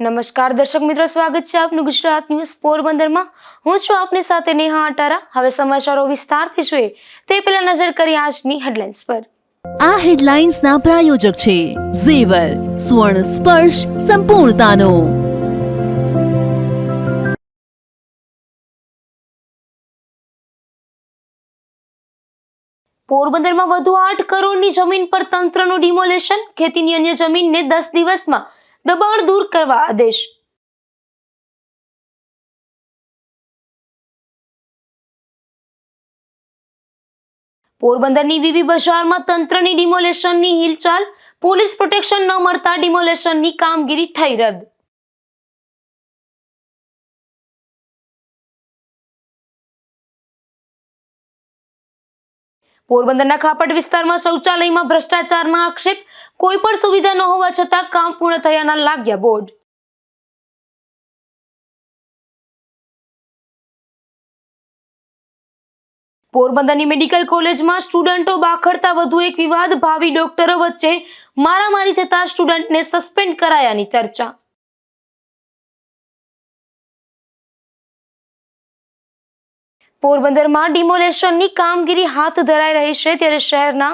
નમસ્કાર દર્શક મિત્રો, સ્વાગત છે આપનું ગુજરાત ન્યૂઝ પોરબંદરમાં। હું છું આપની સાથે નેહા અટારા। હવે સમાચારો વિસ્તારથી જોઈએ તે પહેલા નજર કરીએ આજની હેડલાઇન્સ પર। આ હેડલાઇન્સના પ્રાયોજક છે ઝેવર, સ્વર્ણ સ્પર્શ સંપૂર્ણતાનો। પોરબંદરમાં વધુ 8 કરોડની જમીન પર તંત્રનું ડિમોલેશન, ખેતીની અન્ય જમીનને 10 દિવસમાં દબાણ દૂર કરવા આદેશ। પોરબંદરની વીવી બજારમાં તંત્રની ડિમોલેશનની હિલચાલ, પોલીસ પ્રોટેક્શન ન મળતા ડિમોલેશનની કામગીરી થઈ રદ। પોરબંદરના ખાપટ વિસ્તારમાં શૌચાલયમાં ભ્રષ્ટાચારના આક્ષેપ, કોઈ પણ સુવિધા ન હોવા છતાં કામ પૂર્ણ થયાના લાગ્યા બોર્ડ। પોરબંદરની મેડિકલ કોલેજમાં સ્ટુડન્ટો બાખડતા વધુ એક વિવાદ, ભાવિ ડોક્ટરો વચ્ચે મારામારી થતા સ્ટુડન્ટને સસ્પેન્ડ કરાયાની ચર્ચા। પોરબંદરમાં ડિમોલેશનની કામગીરી હાથ ધરાઈ રહી છે, ત્યારે શહેરના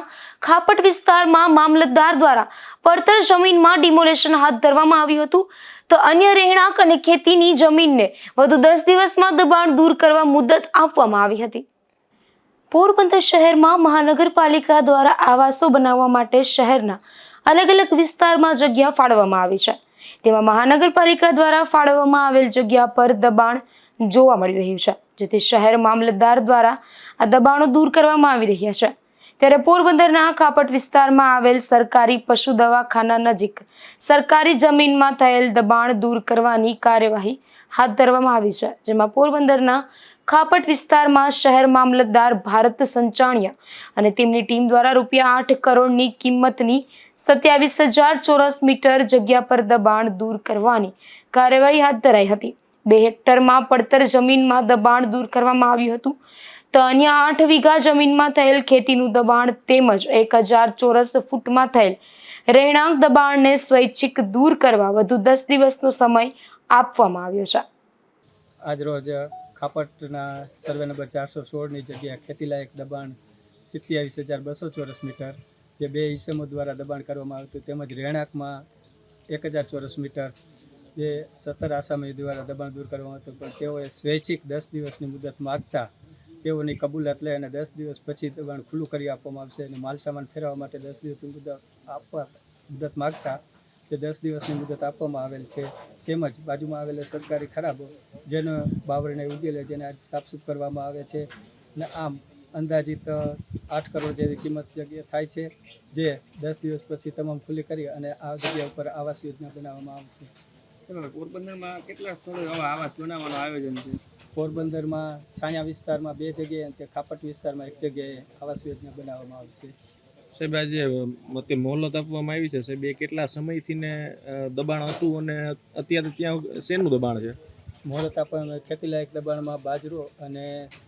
ખાપટ વિસ્તારમાં મામલતદાર દ્વારા પડતર જમીનમાં ડિમોલેશન હાથ ધરવામાં આવ્યું હતું, તો અન્ય રહેણાંક અને ખેતીની જમીનને વધુ 10 દિવસમાં દબાણ દૂર કરવા મુદત આપવામાં આવી હતી। પોરબંદર શહેરમાં મહાનગરપાલિકા દ્વારા આવાસો બનાવવા માટે શહેરના અલગ અલગ વિસ્તારમાં જગ્યા ફાળવવામાં આવી છે। તેમાં મહાનગરપાલિકા દ્વારા ફાળવવામાં આવેલ જગ્યા પર દબાણ જોવા મળી રહ્યું છે, જેથી શહેર મામલતદાર દ્વારા આ દબાણો દૂર કરવામાં આવી રહ્યા છે। ત્યારે પોરબંદરના ખાપટ વિસ્તારમાં આવેલ સરકારી પશુ દવાખાના નજીક સરકારી જમીનમાં થયેલ દબાણ દૂર કરવાની કાર્યવાહી હાથ ધરવામાં આવી છે, જેમાં પોરબંદરના ખાપટ વિસ્તારમાં શહેર મામલતદાર ભારત સંચાણિયા અને તેમની ટીમ દ્વારા ₹8 કરોડની કિંમતની 27,000 ચોરસ મીટર જગ્યા પર દબાણ દૂર કરવાની કાર્યવાહી હાથ ધરાઈ હતી। 2 હેક્ટરમાં પડતર જમીનમાં દબાણ દૂર કરવામાં આવ્યું હતું, તો અન્ય 8 વીઘા જમીનમાં થયેલ ખેતીનું દબાણ તેમજ 1,000 ચોરસ ફૂટમાં થયેલ રહેણાંક દબાણને સ્વૈચ્છિક દૂર કરવા વધુ 10 દિવસનો સમય આપવામાં આવ્યો છે। આજરોજ ખાપટના સર્વે નંબર 416ની જગ્યાએ ખેતીલાયક દબાણ 27,200 ચોરસ મીટર જે 2 ઇસમો દ્વારા દબાણ કરવામાં આવ્યું હતું, તેમજ રહેણાંકમાં 1,000 ચોરસ મીટર જે 17 આસામીઓ દ્વારા દબાણ દૂર કરવામાં હતું, પણ તેઓએ સ્વૈચ્છિક 10 દિવસની મુદત માગતા તેઓની કબૂલાત લઈ અને 10 દિવસ પછી દબાણ ખુલ્લું કરી આપવામાં આવશે અને માલસામાન ફેરવવા માટે 10 દિવસની મુદત માગતા જે 10 દિવસની મુદત આપવામાં આવેલ છે। તેમજ બાજુમાં આવેલા સરકારી ખરાબો જેનો બાવરને ઉગેલે જેને સાફસૂફ કરવામાં આવે છે અને આમ અંદાજિત 8 કરોડ જેવી કિંમત જગ્યા થાય છે, જે 10 દિવસ પછી તમામ ખુલ્લી કરી અને આ જગ્યા ઉપર આવાસ યોજના બનાવવામાં આવશે। પોરબંદરમાં કેટલા સ્થળોએ આવા આવાસ બનાવવાનું આયોજન છે? પોરબંદરમાં છાયા વિસ્તારમાં 2 જગ્યાએ અને ખાપટ વિસ્તારમાં 1 જગ્યાએ આવાસ યોજના બનાવવામાં આવશે। સાહેબ, આજે મોહલત આપવામાં આવી છે સાહેબ, એ કેટલા સમયથી ને દબાણ હતું અને અત્યારે ત્યાં શેનું દબાણ છે? મોહલત આપવામાં ખેતીલાયક દબાણમાં બાજરો અને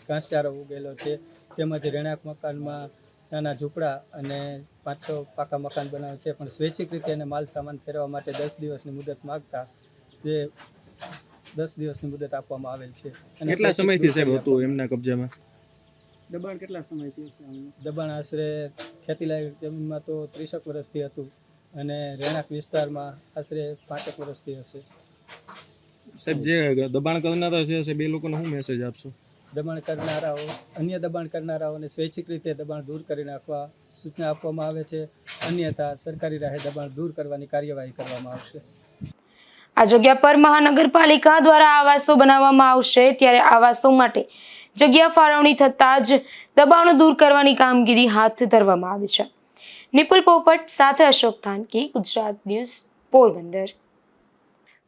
ઘાસચારો ઉગેલો છે, તેમજ રહેણાંક મકાનમાં નાના ઝૂંપડા અને 5-6 પાકા મકાન બનાવે છે, પણ સ્વૈચ્છિક રીતે એને માલ સામાન ફેરવવા માટે 10 દિવસની મુદત માગતા જે 10 દિવસની મુદત આપવામાં આવેલ છે। અને કેટલા સમયથી સાહેબ હતું એમના કબજામાં? દબાણ કેટલા સમયથી હશે? દબાણ આશરે ખેતીલાયક જમીનમાં તો 30 વર્ષથી હતું અને રહેણાંક વિસ્તારમાં આશરે 5 વર્ષથી હશે। સાહેબ, જે દબાણ કરનારા છે સાહેબ, એ લોકોને શું મેસેજ આપશો? દબાણ કરનારાઓ અન્ય દબાણ કરનારાઓને સ્વૈચ્છિક રીતે દબાણ દૂર કરી નાખવા સૂચના આપવામાં આવે છે, અન્યથા સરકારી રાહે દબાણ દૂર કરવાની કાર્યવાહી કરવામાં આવશે। આ જગ્યા પર મહાનગરપાલિકા દ્વારા આવાસો બનાવવામાં આવશે, ત્યારે આવાસો માટે જગ્યા ફાળવણી થતાં જ દબાણો દૂર કરવાની કામગીરી હાથ ધરવામાં આવી છે। નિપુલ પોપટ સાથે અશોક થાનકી, ગુજરાત ન્યૂઝ, પોરબંદર।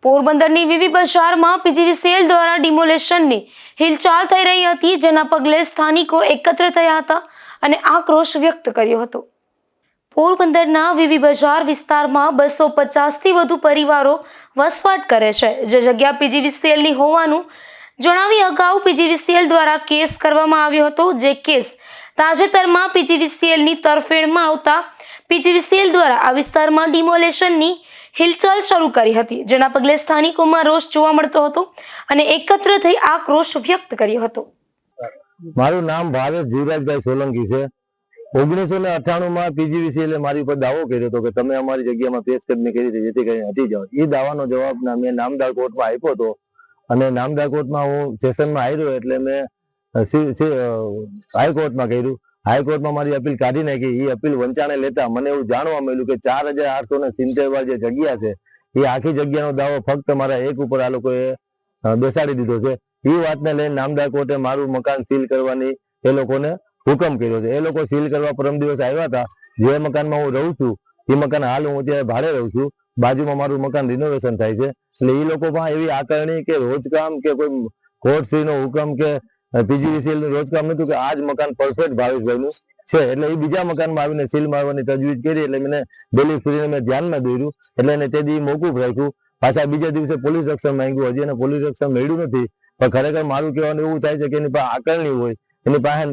પોરબંદરની વીવી બજારમાં પીજીવીસીએલ દ્વારા ડિમોલેશનની હિલચાલ થઈ રહી હતી, જેના પગલે સ્થાનિકો એકત્ર થયા હતા અને આક્રોશ વ્યક્ત કર્યો હતો। પોરબંદરના વીવી બજાર વિસ્તારમાં 250થી વધુ પરિવારો વસવાટ કરે છે, જે જગ્યા પીજીવીસીએલની હોવાનું જણાવી અગાઉ પીજીવીસીએલ દ્વારા કેસ કરવામાં આવ્યો હતો, જે કેસ તાજેતરમાં પીજીવીસીએલની તરફેણમાં આવતા પીજીવીસીએલ દ્વારા આ વિસ્તારમાં ડિમોલેશનની હિલચાલ શરૂ કરી હતી, જેના પગલે સ્થાનિકોમાં રોષ જોવા મળતો હતો અને એકત્ર થઈ આક્રોશ વ્યક્ત કર્યો હતો. મારું નામ ભારત જીવરાજભાઈ સોલંકી છે. 1998 પીજીવીસીએલે મારી પર દાવો કર્યો હતો કે તમે અમારી જગ્યામાં પેશકદમી કરી હતી જેથી કરીને હટી જાઓ. એ દાવાનો જવાબ મેં નામદાર કોર્ટમાં આપ્યો હતો અને નામદાર કોર્ટમાં હું સેશનમાં આવ્યો એટલે મેં હાઈકોર્ટમાં કર્યું. હાઈકોર્ટમાં મારી અપીલ કાઢી નાખી. એ અપીલ વંચાણે લેતા મને એવું જાણવા મળ્યું કે 4870 જે જગ્યા છે એ આખી જગ્યાનો દાવો ફક્ત મારા એક ઉપર આ લોકોએ બેસાડી દીધો છે. એ વાતને લઈને નામદાર કોર્ટે મારું મકાન સીલ કરવાની એ લોકોને હુકમ કર્યો છે. એ લોકો સીલ કરવા પરમ દિવસ આવ્યા હતા. જે મકાનમાં હું રહું છું એ મકાન હાલ હું અત્યારે ભાડે રહું છું. બાજુમાં મારું મકાન રિનોવેશન થાય છે. એટલે એ લોકો પણ એવી આકારણી કે રોજકામ કે કોઈ કોર્ટશ્રીનો હુકમ કે પીજીવીસીએલ નું રોજકામ નતું કે આ જ મકાન પરફેક્ટ ભાવેશભાઈનું છે. એટલે એ બીજા મકાનમાં આવીને સીલ મારવાની તજવીજ કરી. એટલે મને દિલ્હી સુધીને મેં ધ્યાનમાં દોર્યું એટલે એને તે દી મોકૂફ રાખ્યું. પાછા બીજા દિવસે પોલીસ રક્ષણ માંગ્યું. હજી એને પોલીસ રક્ષણ મળ્યું નથી. પણ ખરેખર મારું કહેવાનું એવું થાય છે કે એની પાસે આકારણી હોય, એની પાસે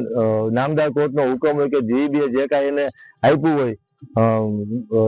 નામદાર કોર્ટનો હુકમ હોય કે જીબીએ જે કાંઈ એને આપ્યું હોય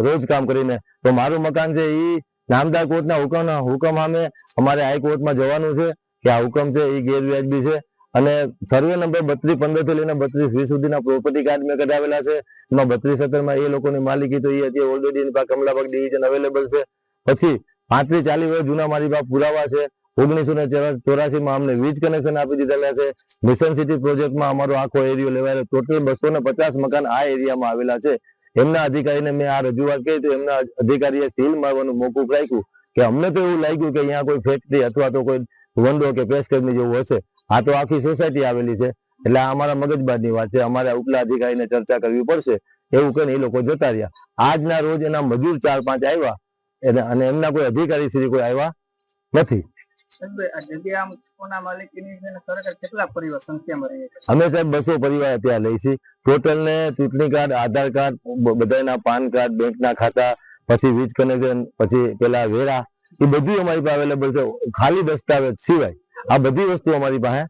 રોજ કામ કરીને, તો મારું મકાન છે એ નામદાર કોર્ટના હુકમ સામે અમારે હાઈકોર્ટમાં જવાનું છે કે આ હુકમ છે એ ગેરવ્યાજબી છે. અને સર્વે નંબર 3215 થી લઈને 3220 સુધીના પ્રોપર્ટી કાર્ડ મેં કઢાવેલા છે. એમાં 3217 એ લોકોની માલિકી તો એ અત્યારે ઓલરેડી એની પાસે કમલાબાગ ડિવિઝન અવેલેબલ છે. પછી 35-40 વર્ષ જૂના મારી પાસે પુરાવા છે. 1984 અમને વીજ કનેક્શન આપી દીધેલા છે. મિશન સિટી પ્રોજેક્ટમાં અમારો આખો એરિયો લેવાયેલો. ટોટલ 250 મકાન આ એરિયામાં આવેલા છે. એમના અધિકારીને મેં આ રજૂઆત કરી તો એમના અધિકારીએ સીલ મારવાનું મોકૂફ રાખ્યું કે અમને તો એવું લાગ્યું કે અહીંયા કોઈ ફેક્ટરી અથવા તો કોઈ વંડો કે પેશકદમી જેવું હશે. આ તો આખી સોસાયટી આવેલી છે. એટલે આ અમારા મગજબાજની વાત છે. અમારે ઉપલા અધિકારીને ચર્ચા કરવી પડશે એવું કહીને એ લોકો જતા રહ્યા. આજના રોજ એના મજૂર 4-5 આવ્યા અને એમના કોઈ અધિકારી શ્રી કોઈ આવ્યા નથી. અમે સાહેબ 200 પરિવાર ત્યાં લઈ છીએ. ટોટલ ને ચૂંટણી કાર્ડ, આધાર કાર્ડ, બધાના પાન કાર્ડ, બેંકના ખાતા, પછી વીજ કનેક્શન, પછી પેલા વેરા, એ બધું અમારી પાસે અવેલેબલ છે. ખાલી દસ્તાવેજ સિવાય આ બધી વસ્તુ અમારી પાસે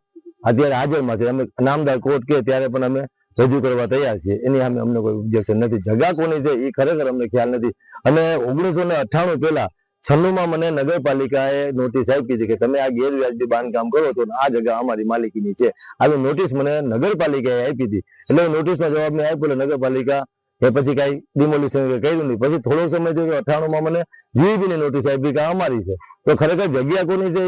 અત્યારે હાજરમાં છે. અમે નામદાર કોર્ટ કે ત્યારે પણ અમે રજૂ કરવા તૈયાર છીએ. એની સામે અમને કોઈ ઓબ્જેક્શન નથી. જગા કોની છે એ ખરેખર અમને ખ્યાલ નથી. અને 1998 પહેલા 96 મને નગરપાલિકાએ નોટિસ આપી હતી કે તમે આ ગેરવ્યાજબી બાંધકામ કરો છો આ જગ્યા અમારી માલિકીની છે. આવી નોટિસ મને નગરપાલિકાએ આપી હતી. એટલે નોટિસનો જવાબ મેં આપ્યો. નગરપાલિકા એ પછી કઈ ડિમોલિશન કર્યું નહીં. પછી થોડો સમય થયો 98 મને જીબીની નોટિસ આપી કે અમારી છે. તો ખરેખર જગ્યા કોની છે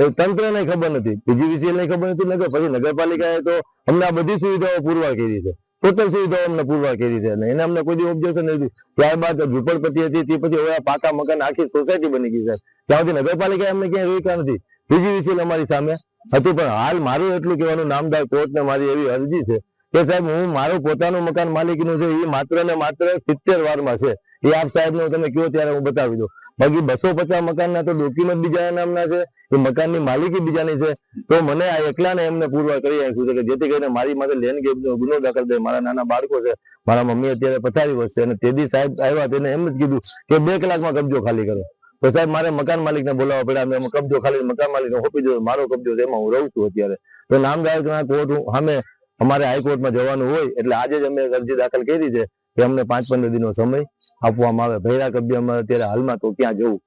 એ તંત્રને ખબર નથી, પીજીવીસીએલ ને ખબર નથી. પછી નગરપાલિકાએ તો અમને આ બધી સુવિધાઓ પુરવાર કરી છે. ટોટલ સુવિધાઓ અમને પુરવાર કરી છે અને એને અમને કોઈ ઓબ્જેક્શન નથી. ત્યારબાદ ઝુંપડપટ્ટી હતી તે પછી હવે પાકા મકાન આખી સોસાયટી બની ગઈ છે. ત્યાં સુધી નગરપાલિકા અમને ક્યાંય રોક્યા નથી. પીજીવીસીએલ અમારી સામે હતું. પણ હાલ મારું એટલું કહેવાનું નામદાર કોર્ટને મારી એવી અરજી છે કે સાહેબ હું મારું પોતાનું મકાન માલિકીનું છે એ માત્ર ને માત્ર 70 વારમાં છે. એ આપ સાહેબને તમે કહો ત્યારે હું બતાવી દઉં. બાકી 250 મકાનના તો ડોક્યુમેન્ટ બીજા નામના છે, એ મકાનની માલિકી બીજાની છે. તો મને આ એકલાને એમને પુરવાર કરી આપ્યું છે કે જેથી કરીને મારી માટે લેન્ડ ગેપનો ગુનો દાખલ થાય. મારા નાના બાળકો છે, મારા મમ્મી અત્યારે 45 વર્ષ છે અને તેદી સાહેબ આવ્યા તેને એમ જ કીધું કે 2 કલાકમાં કબજો ખાલી કરો. તો સાહેબ મારે મકાન માલિકને બોલાવવા પડ્યા. મેં કબજો ખાલી મકાન માલિકને સોંપી દીધો. મારો કબજો એમાં હું રહું છું અત્યારે. તો નામદારના કોર્ટ સામે અમારે હાઈકોર્ટમાં જવાનું હોય એટલે આજે જ અમે અરજી દાખલ કરી છે કે અમને 5-15 દિનનો સમય આપવામાં આવે. ભૈરા કબજામાં અત્યારે હાલમાં તો ક્યાં જવું,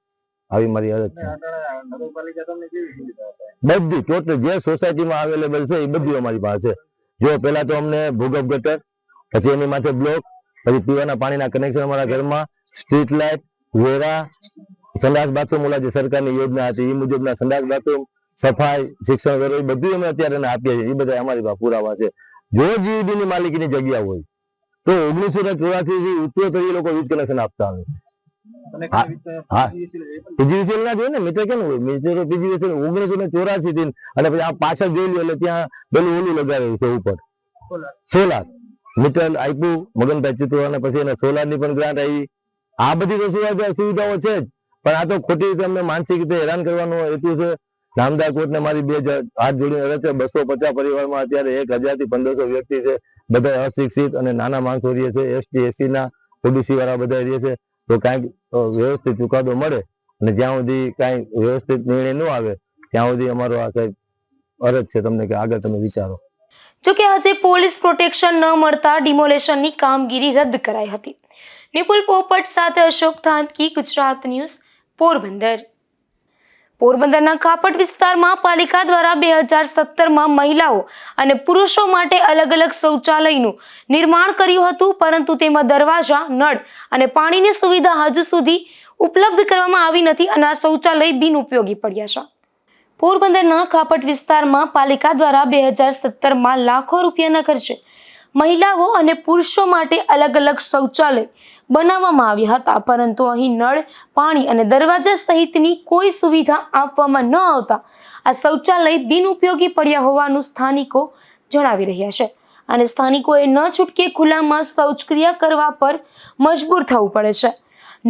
આવી મારી અરજ છે. બધી ટોટલ જે સોસાયટીમાં અવેલેબલ છે એ બધું અમારી પાસે છે. જો પેલા તો અમને ભૂગર્ભ ગટર, પછી એની માથે બ્લોક, પછી પીવાના પાણીના કનેક્શન અમારા ઘરમાં, સ્ટ્રીટ લાઇટ, વેરા, સંડાસ બાથરૂમ, ઓલા જે સરકારની યોજના હતી એ મુજબના સંડાસ બાથરૂમ, સફાઈ, શિક્ષણ વેરો, એ બધું અમે અત્યારે આપીએ છીએ. એ બધા અમારી પાસે પુરાવા છે. જો જીઈબી ની માલિકીની જગ્યા હોય તો 1984 થી ઉત્તરોત્તર એ લોકો વીજ કનેક્શન આપતા આવે છે. પીજીવીસીએલ ના જોઈએ ને મીટર કેમ હોય? મીટર પીજીવીસીએલ 1984 થી અને પછી આ પાછળ જોઈ લો એટલે ત્યાં પેલું ઓલું લગાવેલું છે ઉપર સોલાર મીટર આપ્યું મગનભાઈ ચિત્રો અને પછી એને સોલાર ની પણ ગ્રાન્ટ આવી. આ બધી તો સુવિધાઓ છે જ. પણ આ તો ખોટી રીતે અમને માનસિક રીતે હેરાન કરવાનો હેતુ છે. નામદાર કોર્ટને મારી 2 હાથ જોડીને અરજ છે. 250 પરિવારમાં અત્યારે 1000 થી 1500 વ્યક્તિ છે. બધા અશિક્ષિત અને નાના માણસો રહે છે. એસટી એસી ના ઓબીસી વાળા બધા રહે છે. તો કાંઈક વ્યવસ્થિત ચુકાદો મળે અને જ્યાં સુધી કાંઈ વ્યવસ્થિત નિર્ણય ન આવે ત્યાં સુધી અમારો આ સાહેબ અરજ છે તમને કે આગળ તમે વિચારો. જોકે આજે પોલીસ પ્રોટેક્શન ન મળતા ડિમોલેશનની કામગીરી રદ કરાઈ હતી. નિપુલ પોપટ સાથે અશોક થાનકી, ગુજરાત ન્યૂઝ, પોરબંદર. પોરબંદરના ખાપટ વિસ્તારમાં પાલિકા દ્વારા 2017માં મહિલાઓ અને પુરુષો માટે અલગ અલગ શૌચાલયનું નિર્માણ કર્યું હતું, પરંતુ તેમાં દરવાજા, નળ અને પાણીની સુવિધા હજુ સુધી ઉપલબ્ધ કરવામાં આવી નથી અને આ શૌચાલય બિનઉપયોગી પડ્યા છે. પોરબંદરના ખાપટ વિસ્તારમાં પાલિકા દ્વારા 2017માં લાખો રૂપિયાના ખર્ચે મહિલાઓ અને પુરુષો માટે અલગ અલગ શૌચાલય બનાવવામાં આવ્યા હતા, પરંતુ અહીં નળ, પાણી અને દરવાજા સહિતની કોઈ સુવિધા આપવામાં ન આવતા આ શૌચાલય બિનઉપયોગી પડ્યા હોવાનું સ્થાનિકો જણાવી રહ્યા છે અને સ્થાનિકોએ ન છૂટકે ખુલ્લામાં શૌચક્રિયા કરવા પર મજબૂર થવું પડે છે.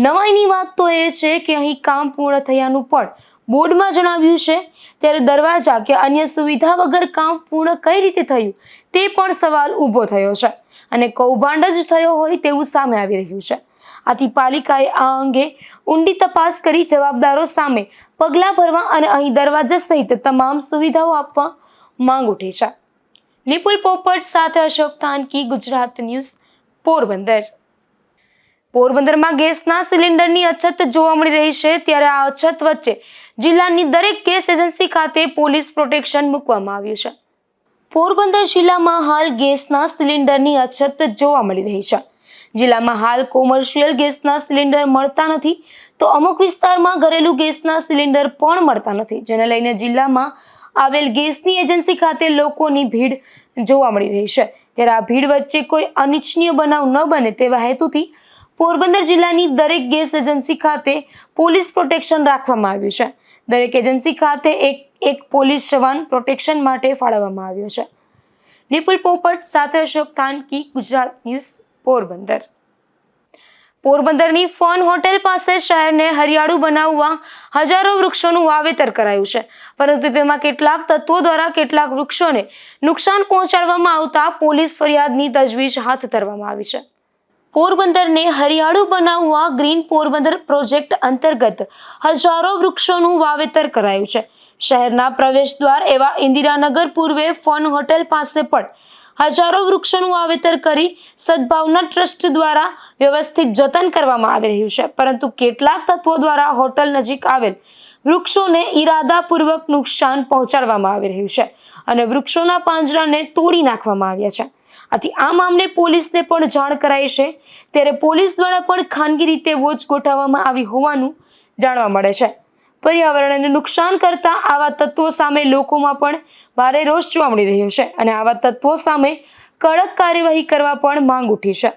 નવાઈની વાત તો એ છે કે અહીં કામ પૂર્ણ થયાનું પણ બોર્ડમાં જણાવ્યું છે, ત્યારે દરવાજા કે અન્ય સુવિધા વગર કામ પૂર્ણ કઈ રીતે થયું તે પણ સવાલ ઊભો થયો છે અને કૌભાંડ જ થયો હોય તેવું સામે આવી રહ્યું છે. આથી પાલિકાએ આ અંગે ઊંડી તપાસ કરી જવાબદારો સામે પગલાં ભરવા અને અહીં દરવાજા સહિત તમામ સુવિધાઓ આપવા માંગ ઉઠી છે. નિપુલ પોપટ સાથે અશોક થાનકી, ગુજરાત ન્યૂઝ, પોરબંદર. પોરબંદરમાં ગેસના સિલિન્ડરની અછત જોવા મળી રહી છે, ત્યારે આ અછત વચ્ચે જિલ્લાની દરેક ગેસ એજન્સી ખાતે પોલીસ પ્રોટેક્શન મૂકવામાં આવ્યું છે. પોરબંદર જિલ્લામાં હાલ ગેસના સિલિન્ડરની અછત જોવા મળી રહી છે. જિલ્લામાં હાલ કોમર્શિયલ ગેસના સિલિન્ડર મળતા નથી, તો અમુક વિસ્તારમાં ઘરેલું ગેસના સિલિન્ડર પણ મળતા નથી, જેને લઈને જિલ્લામાં આવેલ ગેસની એજન્સી ખાતે લોકોની ભીડ જોવા મળી રહી છે. ત્યારે આ ભીડ વચ્ચે કોઈ અનિચ્છનીય બનાવ ન બને તેવા હેતુથી પોરબંદર જિલ્લાની દરેક ગેસ એજન્સી ખાતે પોલીસ પ્રોટેક્શન રાખવામાં આવ્યું છે. દરેક એજન્સી ખાતે એક પોલીસ જવાન પ્રોટેક્શન માટે ફાળવવામાં આવ્યો છે. નિપુલ પોપટ સાથે અશોક થાનકી, ગુજરાત ન્યૂઝ, પોરબંદર. પોરબંદરની ફન હોટેલ પાસે શહેરને હરિયાળું બનાવવા હજારો વૃક્ષોનું વાવેતર કરાયું છે, પરંતુ તેમાં કેટલાક તત્વો દ્વારા કેટલાક વૃક્ષોને નુકસાન પહોંચાડવામાં આવતા પોલીસ ફરિયાદની તજવીજ હાથ ધરવામાં આવી છે. પોરબંદરને હરિયાળું બનાવવા ગ્રીન પોરબંદર પ્રોજેક્ટ અંતર્ગત હજારો વૃક્ષોનું વાવેતર કરાયું છે. શહેરના પ્રવેશ દ્વાર એવા ઇન્દિરાનગર પૂર્વે ફન હોટેલ પાસે પણ હજારો વૃક્ષોનું વાવેતર કરી સદભાવના ટ્રસ્ટ દ્વારા વ્યવસ્થિત જતન કરવામાં આવી રહ્યું છે, પરંતુ કેટલાક તત્વો દ્વારા હોટલ નજીક આવેલ વૃક્ષોને ઈરાદાપૂર્વક નુકસાન પહોંચાડવામાં આવી રહ્યું છે અને વૃક્ષોના પાંજરાને તોડી નાખવામાં આવ્યા છે. આથી આ મામલે પોલીસને પણ જાણ કરાઈ છે, ત્યારે પોલીસ દ્વારા પણ ખાનગી રીતે વોચ ગોઠવવામાં આવી હોવાનું જાણવા મળે છે. પર્યાવરણને નુકસાન કરતા આવા તત્વો સામે લોકોમાં પણ ભારે રોષ જોવા મળી રહ્યો છે અને આવા તત્વો સામે કડક કાર્યવાહી કરવા પણ માંગ ઉઠી છે.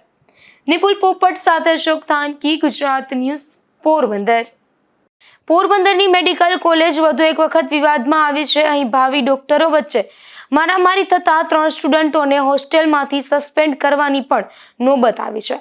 નિપુલ પોપટ સાથે અશોક થાનકી, ગુજરાત ન્યૂઝ, પોરબંદર. પોરબંદરની મેડિકલ કોલેજ વધુ એક વખત વિવાદમાં આવી છે. અહીં ભાવિ ડોક્ટરો વચ્ચે મારામારી થતા 3 સ્ટુડન્ટોને હોસ્ટેલમાંથી સસ્પેન્ડ કરવાની પણ નોબત આવી છે.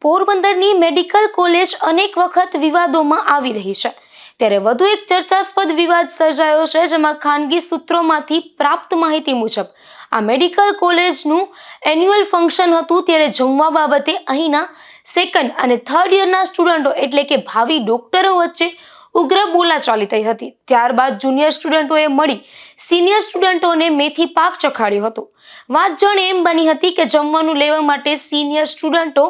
પોરબંદરની મેડિકલ કોલેજ અનેક વખત વિવાદોમાં આવી રહી છે, ત્યારે વધુ એક ચર્ચાસ્પદ વિવાદ સર્જાયો છે, જેમાં ખાનગી સૂત્રોમાંથી પ્રાપ્ત માહિતી મુજબ આ મેડિકલ કોલેજનું એન્યુઅલ ફંક્શન હતું, ત્યારે જમવા બાબતે અહીંના 2nd અને 3rd યરના સ્ટુડન્ટો એટલે કે ભાવિ ડોક્ટરો વચ્ચે ઉગ્ર બોલાચાલી થઈ હતી. ત્યારબાદ જુનિયર સ્ટુડન્ટોએ મળી સિનિયર સ્ટુડન્ટોને મેથી પાક ચખાડ્યો હતો. વાત જાણે એમ બની હતી કે જમવાનું લેવા માટે સિનિયર સ્ટુડન્ટો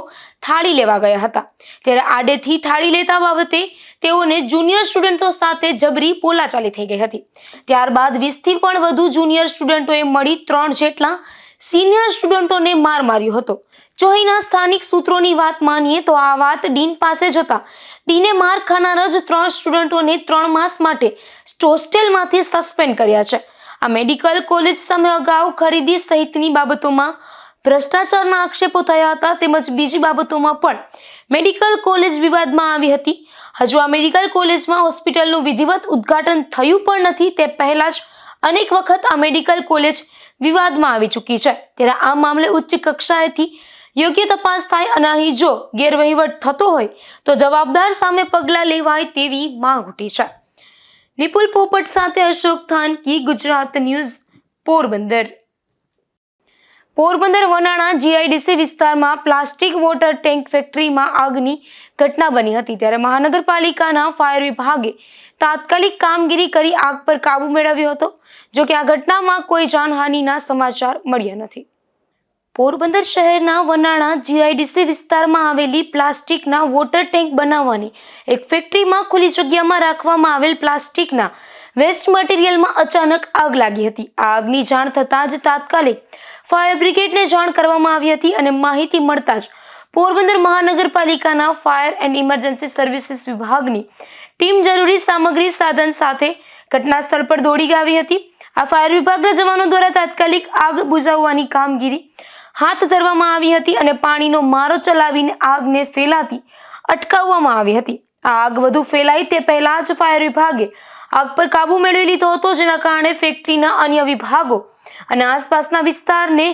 થાળી લેવા ગયા હતા, ત્યારે આડેથી થાળી લેતા બાબતે તેઓને જુનિયર સ્ટુડન્ટો સાથે જબરી બોલાચાલી થઈ ગઈ હતી. ત્યારબાદ 20થી પણ વધુ જુનિયર સ્ટુડન્ટોએ મળી 3 જેટલા સિનિયર સ્ટુડન્ટોને માર માર્યો હતો. જો અહીંના સ્થાનિક સૂત્રોની વાત માનીએ તો આ વાત ડીન પાસે જતા ડીને માર ખાનાર જ 3 સ્ટુડન્ટોને 3 માસ માટે હોસ્ટેલમાંથી સસ્પેન્ડ કર્યા છે. આ મેડિકલ કોલેજ સામે અગાઉ ખરીદી સહિતની બાબતોમાં ભ્રષ્ટાચારના આક્ષેપો થયા હતા, તેમજ બીજી બાબતોમાં પણ મેડિકલ કોલેજ વિવાદમાં આવી હતી. હજુ આ મેડિકલ કોલેજમાં હોસ્પિટલનું વિધિવત ઉદ્ઘાટન થયું પણ નથી, તે પહેલા જ અનેક વખત આ મેડિકલ કોલેજ વિવાદમાં આવી ચૂકી છે. ત્યારે આ મામલે ઉચ્ચ કક્ષાએથી યોગ્ય તપાસ થાય અને અહીં જો ગેરવહીવટ થતો હોય તો જવાબદાર સામે પગલાં લેવાય તેવી માંગ ઉઠી છે. નિપુલ પોપટ સાથે અશોક થાનકી, ગુજરાત ન્યૂઝ, પોરબંદર. પોરબંદર વનાણા જીઆઈડીસી વિસ્તારમાં પ્લાસ્ટિક વોટર ટેન્ક ફેક્ટરીમાં આગની ઘટના બની હતી, ત્યારે મહાનગરપાલિકાના ફાયર વિભાગે તાત્કાલિક કામગીરી કરી આગ પર કાબુ મેળવ્યો હતો. જો કે આ ઘટનામાં કોઈ જાનહાનિના સમાચાર મળ્યા નથી. પોરબંદર શહેરના વનાણા જીઆઈડીસી વિસ્તારમાં આવેલી પ્લાસ્ટિકના વોટર ટેન્ક બનાવવાની એક ફેક્ટરીમાં ખુલ્લી જગ્યામાં રાખવામાં આવેલ પ્લાસ્ટિકના વેસ્ટ મટીરિયલમાં અચાનક આગ લાગી હતી. આ આગની જાણ થતાં જ તાત્કાલિક ફાયર બ્રિગેડને જાણ કરવામાં આવી હતી અને માહિતી મળતા જ પોરબંદર મહાનગરપાલિકાના ફાયર એન્ડ ઇમરજન્સી સર્વિસીસ વિભાગની ટીમ જરૂરી સામગ્રી સાધન સાથે ઘટના સ્થળ પર દોડી આવી હતી. આ ફાયર વિભાગના જવાનો દ્વારા તાત્કાલિક આગ બુઝાવવાની કામગીરી હાથ ધરવામાં આવી હતી અને પાણીનો મારો ચલાવીને આગને ફેલાતી અટકાવવામાં આવી હતી. આ આગ વધુ ફેલાય તે પહેલા જ ફાયર વિભાગે આગ પર કાબુ મેળવી લીધો હતો, જેના કારણે ફેક્ટરીના અન્ય વિભાગો અને આસપાસના વિસ્તારને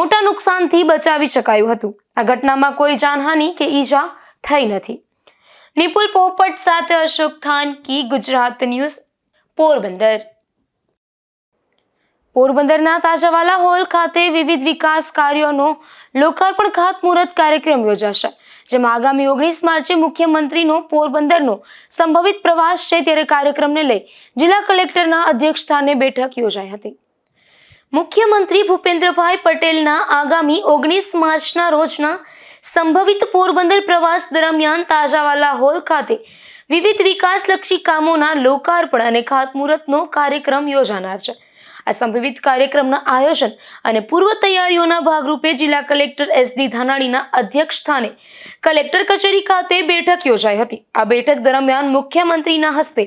મોટા નુકસાનથી બચાવી શકાયું હતું. આ ઘટનામાં કોઈ જાનહાનિ કે ઈજા થઈ નથી. નિપુલ પોપટ સાથે અશોક થાનકી, ગુજરાત ન્યૂઝ, પોરબંદર. પોરબંદરના તાજાવાલા હોલ ખાતે વિવિધ વિકાસ કાર્યોનો લોકાર્પણ ખાતમુહૂર્ત કાર્યક્રમ યોજાશે, જેમાં આગામી 19 માર્ચે મુખ્યમંત્રીનો પોરબંદરનો સંભવિત પ્રવાસ છે, ત્યારે કાર્યક્રમને લઈ જિલ્લા કલેક્ટરના અધ્યક્ષસ્થાને બેઠક યોજાઈ હતી. મુખ્યમંત્રી ભૂપેન્દ્રભાઈ પટેલના આગામી 19 માર્ચના રોજના સંભવિત પોરબંદર પ્રવાસ દરમિયાન તાજાવાલા હોલ ખાતે વિવિધ વિકાસલક્ષી કામોના લોકાર્પણ અને ખાતમુહૂર્તનો કાર્યક્રમ યોજાનાર છે. આ સંભવિત કાર્યક્રમના આયોજન અને પૂર્વ તૈયારીઓના ભાગરૂપે જિલ્લા કલેક્ટર SD ધાનાણીના અધ્યક્ષસ્થાને કલેક્ટર કચેરી ખાતે બેઠક યોજાઈ હતી. આ બેઠક દરમિયાન મુખ્યમંત્રીના હસ્તે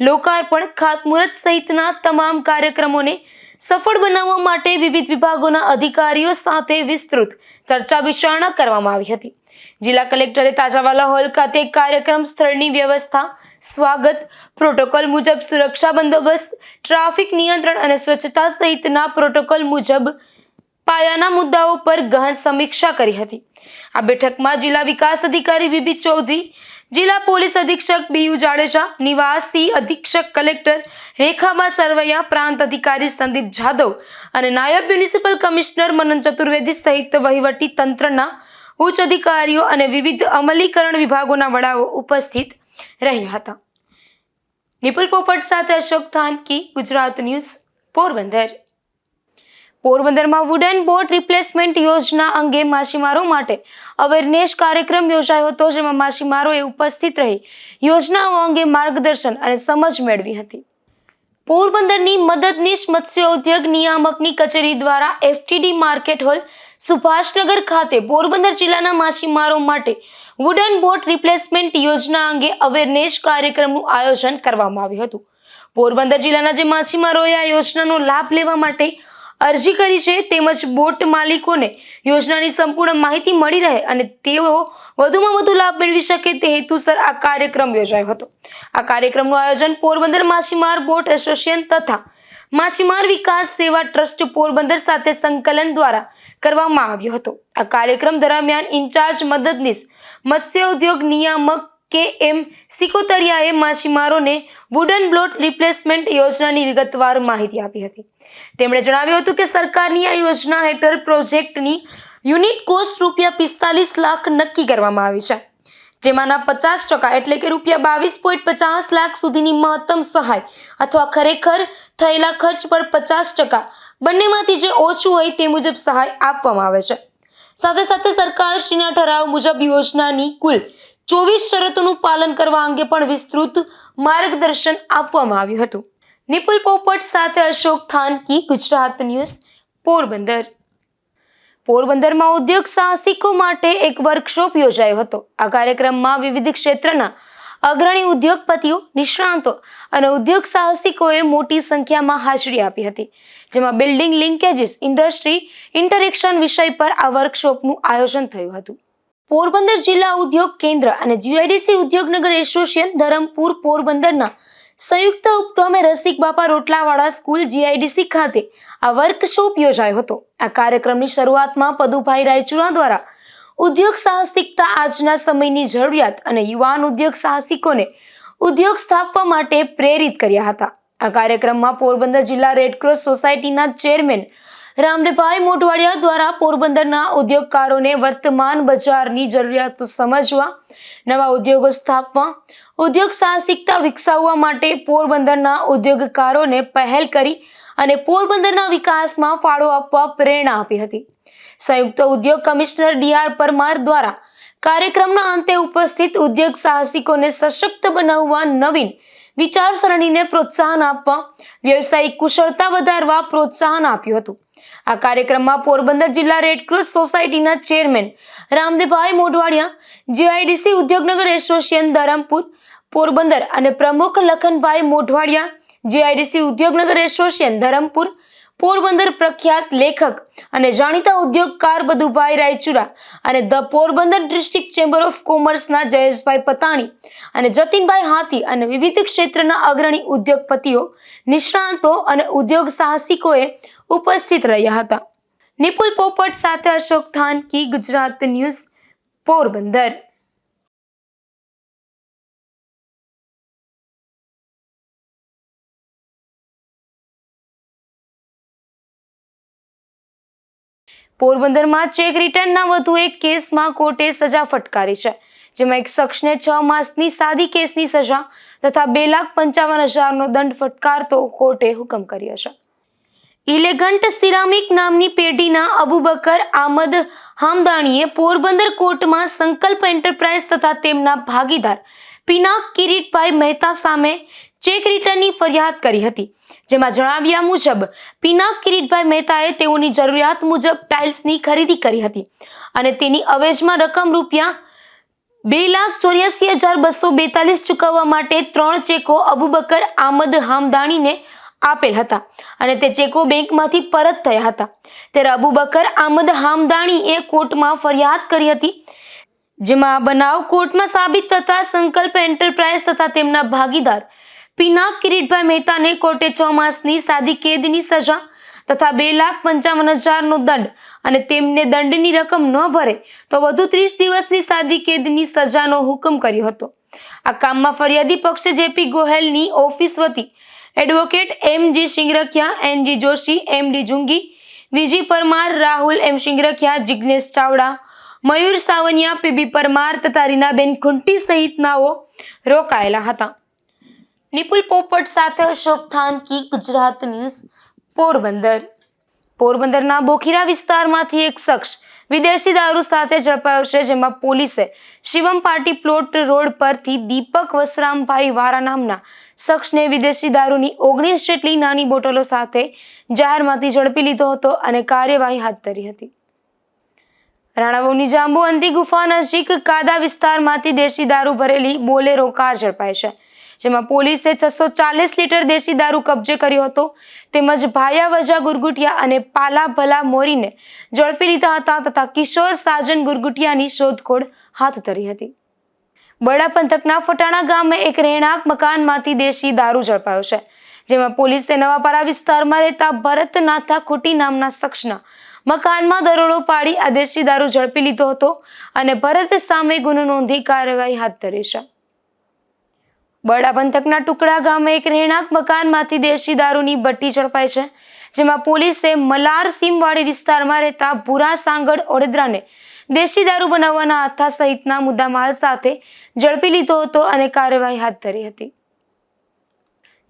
લોકાર્પણ, ખાતમુહૂર્ત સહિતના તમામ કાર્યક્રમોને સફળ બનાવવા માટે વિવિધ વિભાગોના અધિકારીઓ સાથે વિસ્તૃત ચર્ચા વિચારણા કરવામાં આવી હતી. જિલ્લા કલેક્ટરે તાજાવાલા હોલ ખાતે કાર્યક્રમ સ્થળની વ્યવસ્થા, સ્વાગત, પ્રોટોકોલ મુજબ સુરક્ષા બંદોબસ્ત, ટ્રાફિક નિયંત્રણ અને સ્વચ્છતા સહિતના પ્રોટોકોલ મુજબ પાયાના મુદ્દાઓ પર ગહન સમીક્ષા કરી હતી. આ બેઠકમાં જિલ્લા વિકાસ અધિકારી બીબી ચૌધરી, જિલ્લા પોલીસ અધિક્ષક BU જાડેજા, નિવાસી અધિક્ષક કલેક્ટર રેખાબા સરવૈયા, પ્રાંત અધિકારી સંદીપ જાદવ અને નાયબ મ્યુનિસિપલ કમિશનર મનન ચતુર્વેદી સહિત વહીવટી તંત્રના ઉચ્ચ અધિકારીઓ અને વિવિધ અમલીકરણ વિભાગોના વડાઓ ઉપસ્થિત રહ્યા હતા. નિપુલ પોપટ સાથે અશોક થાનકી, ગુજરાત ન્યૂઝ, પોરબંદર. પોરબંદરમાં વુડન બોટ રિપ્લેસમેન્ટ યોજના અંગે માછીમારો માટે અવેરનેસ કાર્યક્રમ યોજાયો હતો, જેમાં માછીમારોએ ઉપસ્થિત રહી યોજનાઓ અંગે માર્ગદર્શન અને સમજ મેળવી હતી. પોરબંદરની મદદનીશ મત્સ્ય ઉદ્યોગ નિયામકની કચેરી દ્વારા FTD માર્કેટ હોલ, સુભાષનગર ખાતે પોરબંદર જિલ્લાના માછીમારો માટે વુડન બોટ રિપ્લેસમેન્ટ યોજના અંગે અવેરનેસ કાર્યક્રમનું આયોજન કરવામાં આવ્યું હતું. પોરબંદર જિલ્લાના જે માછીમારોએ આ યોજનાનો લાભ લેવા માટે અરજી કરી છે, તેમજ બોટ માલિકોને યોજનાની સંપૂર્ણ માહિતી મળી રહે અને તેઓ વધુમાં વધુ લાભ મેળવી શકે તે હેતુસર આ કાર્યક્રમ યોજાયો હતો. આ કાર્યક્રમનું આયોજન પોરબંદર માછીમાર બોટ એસોસિએશન તથા માછીમાર વિકાસ સેવા ટ્રસ્ટ પોરબંદર સાથે સંકલન દ્વારા કરવામાં આવ્યો હતો. આ કાર્યક્રમ દરમિયાન ઇન્ચાર્જ મદદનીશ મત્સ્ય ઉદ્યોગ નિયામક KM સિકોતરિયાએ માછીમારોને વુડન બોટ રિપ્લેસમેન્ટ યોજનાની વિગતવાર માહિતી આપી હતી. તેમણે જણાવ્યું હતું કે સરકારની આ યોજના હેઠળ પ્રોજેક્ટની યુનિટ કોસ્ટ ₹45 લાખ નક્કી કરવામાં આવી છે, જેમાંના 50% એટલે કે ₹22.50 લાખ સુધીની મહત્તમ સહાય અથવા ખરેખર થયેલા ખર્ચ પર 50% બંનેમાંથી જે ઓછું હોય તે મુજબ સહાય આપવામાં આવે છે. સાથે સાથે સરકારશ્રીના ઠરાવ મુજબ યોજનાની કુલ 24 શરતોનું પાલન કરવા અંગે પણ વિસ્તૃત માર્ગદર્શન આપવામાં આવ્યું હતું. નિપુલ પોપટ સાથે અશોક થાનકી, ગુજરાત ન્યૂઝ, પોરબંદર. પોરબંદરમાં ઉદ્યોગ સાહસિકો માટે એક વર્કશોપ યોજાયો હતો. આ કાર્યક્રમમાં વિવિધ ક્ષેત્રના અગ્રણી ઉદ્યોગપતિઓ, નિષ્ણાંતો અને ઉદ્યોગ સાહસિકોએ મોટી સંખ્યામાં હાજરી આપી હતી, જેમાં બિલ્ડિંગ લિંકેજીસ ઇન્ડસ્ટ્રી ઇન્ટરેક્શન વિષય પર આ વર્કશોપનું આયોજન થયું હતું. પોરબંદર જિલ્લા ઉદ્યોગ કેન્દ્ર અને GIDC ઉદ્યોગનગર એસોસિએશન ધરમપુર પોરબંદરના સંયુક્ત ઉપક્રમે રસિક બાપા રોટલાવાળા સ્કૂલ GIDC ખાતે આ વર્કશોપ યોજાયો હતો. આ કાર્યક્રમની શરૂઆતમાં પદુભાઈ રાયચુરા દ્વારા ઉદ્યોગ સાહસિકતા આજના સમયની જરૂરિયાત અને યુવાન ઉદ્યોગ સાહસિકોને ઉદ્યોગ સ્થાપવા માટે પ્રેરિત કર્યા હતા. આ કાર્યક્રમમાં પોરબંદર જિલ્લા રેડક્રોસ સોસાયટીના ચેરમેન રામદેવભાઈ મોઢવાડિયા દ્વારા પોરબંદરના ઉદ્યોગકારોને વર્તમાન બજારની જરૂરિયાતો સમજવા, નવા ઉદ્યોગો સ્થાપવા, ઉદ્યોગ સાહસિકતા વિકસાવવા માટે પોરબંદરના ઉદ્યોગકારોને પહેલ કરી અને પોરબંદરના વિકાસમાં ફાળો આપવા પ્રેરણા આપી હતી. સંયુક્ત ઉદ્યોગ કમિશનર ડીઆર પરમાર દ્વારા કાર્યક્રમના અંતે ઉપસ્થિત ઉદ્યોગ સાહસિકોને સશક્ત બનાવવા, નવીન વિચારસરણીને પ્રોત્સાહન આપવા, વ્યવસાયિક કુશળતા વધારવા પ્રોત્સાહન આપ્યું હતું. આ કાર્યક્રમમાં પોરબંદર જિલ્લા રેડક્રોસ સોસાયટીના chairman Ramdevbhai Modhwadiya, GIDC Udyognagar association Dharampur Porbandar અને પ્રમુખ લખનભાઈ મોઢવાડિયા, જીઆઈડીસી ઉદ્યોગનગર એસોસિએશન ધરમપુર પોરબંદર પ્રખ્યાત લેખક અને જાણીતા ઉદ્યોગકાર બદુભાઈ રાયચુરા અને the Porbandar district chamber of કોમર્સના જયેશભાઈ પતાણી અને જતીનભાઈ હાથી અને વિવિધ ક્ષેત્રના અગ્રણી ઉદ્યોગપતિઓ, નિષ્ણાંતો અને ઉદ્યોગ સાહસિકોએ ઉપસ્થિત રહ્યા હતા. નિપુલ પોપટ સાથે અશોક થાનકી, ગુજરાત ન્યૂઝ, પોરબંદર. પોરબંદરમાં ચેક રિટર્નના વધુ એક કેસમાં કોર્ટે સજા ફટકારી છે, જેમાં એક શખ્સને 6 માસની સાદી કેસની સજા તથા 2,55,000નો દંડ ફટકારતો કોર્ટે હુકમ કર્યો છે. ઇલેગન્ટ સિરામિક નામની પેઢીના અબુબકર આમદ હામદાણીએ પોરબંદર કોર્ટમાં સંકલ્પ એન્ટરપ્રાઇઝ તથા તેમના ભાગીદાર પિનાક કિરીટભાઈ મહેતા સામે ચેક રિટર્નની ફરિયાદ કરી હતી, જેમાં જણાવ્યા મુજબ પિનાક કિરીટભાઈ મહેતાએ તેઓની જરૂરિયાત મુજબ ટાઇલ્સની ખરીદી કરી હતી અને તેની અવેજમાં રકમ રૂપિયા 2,84,242 ચૂકવવા માટે 3 ચેકો અબુબકર આમદ હામદાણીને આપેલ હતા અને તે ચેકો બેંકમાંથી પરત થયા હતા. ત્યારે અબુબકર આમદ હામદાણીએ કોર્ટમાં ફરિયાદ કરી હતી, જેમાં આ બનાવ કોર્ટમાં સાબિત થતા સંકલ્પ એન્ટરપ્રાઇઝ તથા તેમના ભાગીદાર પિનાક કિરીટભાઈ મહેતાને કોર્ટે 6 માસની સાદી કેદની સજા તથા 2,55,000નો દંડ અને તેમને દંડની રકમ ન ભરે તો વધુ 30 દિવસની સાદી કેદની સજાનો હુકમ કર્યો હતો. આ કામમાં ફરિયાદી પક્ષે જેપી ગોહેલની ઓફિસ વતી એડવોકેટ એમ.જી. સિંગરખિયા, એન.જી. જોશી, એમ.ડી. જુંગી, વીજી પરમાર, રાહુલ એમ. સિંગરખિયા, જિગ્નેશ ચાવડા, મયુર સાવનિયા, પીબી પરમાર તથા રીનાબેન ખુંટી સહિતનાઓ રોકાયેલા હતા. નિપુલ પોપટ સાથે અશોક થાનકી, ગુજરાત ન્યૂઝ, પોરબંદર. પોરબંદરના બોખીરા વિસ્તારમાંથી એક શખ્સ વિદેશી દારૂ સાથે ઝડપાયો છે, જેમાં પોલીસે શિવમ પાર્ટી પ્લોટ રોડ પરથી દીપક વસરામભાઈ વારા નામના શખ્સને વિદેશી દારૂની 19 જેટલી નાની બોટલો સાથે જાહેરમાંથી ઝડપી લીધો હતો અને કાર્યવાહી હાથ ધરી હતી. રાણાવાવની જાંબુવંતી ગુફા નજીક કાદા વિસ્તારમાંથી દેશી દારૂ ભરેલી બોલેરો કાર ઝડપાઈ છે, જેમાં પોલીસે 640 લીટર દેશી દારૂ કબજે કર્યો હતો, તેમજ ભાયા વજા ગુરગુટિયા અને પાલા ભલા મોરીને ઝડપી લીધા હતા તથા કિશોર સાજન ગુરગુટિયાની શોધખોળ હાથ ધરી હતી. બરડા પંથકના ફટાણા ગામે એક રહેણાંક મકાનમાંથી દેશી દારૂ ઝડપાયો છે, જેમાં પોલીસે નવાપારા વિસ્તારમાં રહેતા ભરત નાથા ખુટી નામના શખ્સના મકાનમાં દરોડો પાડી આ દેશી દારૂ ઝડપી લીધો હતો અને ભરત સામે ગુનો નોંધી કાર્યવાહી હાથ ધરી છે. બરડા પંથકના ટુકડા ગામે એક રહેણાંક મકાનમાંથી દેશી દારૂની ભઠ્ઠી ઝડપાઈ છે, જેમાં પોલીસે મલાર સીમવાડી વિસ્તારમાં રહેતા ભૂરા સાંગડ ઓડેદરાને દેશી દારૂ બનાવવાના હાથા સહિતના મુદ્દામાલ સાથે ઝડપી લીધો હતો અને કાર્યવાહી હાથ ધરી હતી.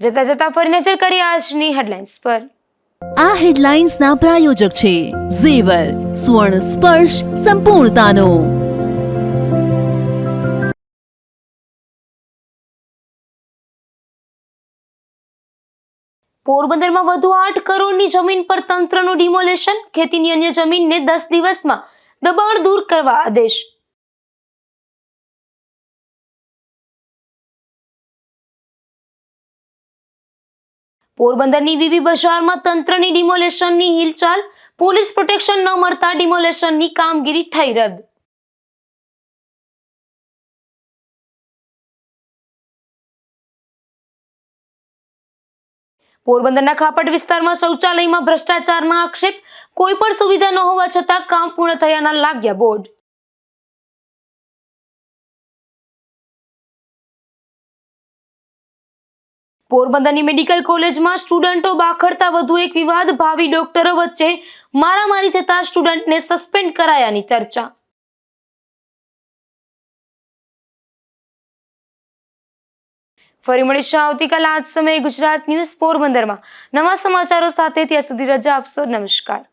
જતા ફરી નજર કરી આજની હેડલાઇન્સ પર. આ હેડલાઇન્સના પ્રાયોજક છે ઝેવર, સુવર્ણ સ્પર્શ સંપૂર્ણતાનો. પોરબંદરમાં વધુ 8 કરોડની જમીન પર તંત્રનું ડિમોલેશન, ખેતીની અન્ય જમીનને 10 દિવસમાં દબાણ દૂર કરવા આદેશ. પોરબંદરની વીવી બજારમાં તંત્રની ડિમોલેશનની હિલચાલ, પોલીસ પ્રોટેક્શન ન મળતા ડિમોલેશનની કામગીરી થઈ રદ. પોરબંદરના ખાપટ વિસ્તારમાં શૌચાલયમાં ભ્રષ્ટાચારના આક્ષેપ, કોઈ પણ સુવિધા ન હોવા છતાં કામ પૂર્ણ થયાના લાગ્યા બોર્ડ. પોરબંદરની મેડિકલ કોલેજમાં સ્ટુડન્ટો બાખડતા વધુ એક વિવાદ, ભાવિ ડોક્ટરો વચ્ચે મારામારી થતા સ્ટુડન્ટને સસ્પેન્ડ કરાયાની ચર્ચા. ફરી મળીશું આવતીકાલે આ જ સમયે ગુજરાત ન્યૂઝ પોરબંદરમાં નવા સમાચારો સાથે. ત્યાં સુધી રજા આપશો. નમસ્કાર.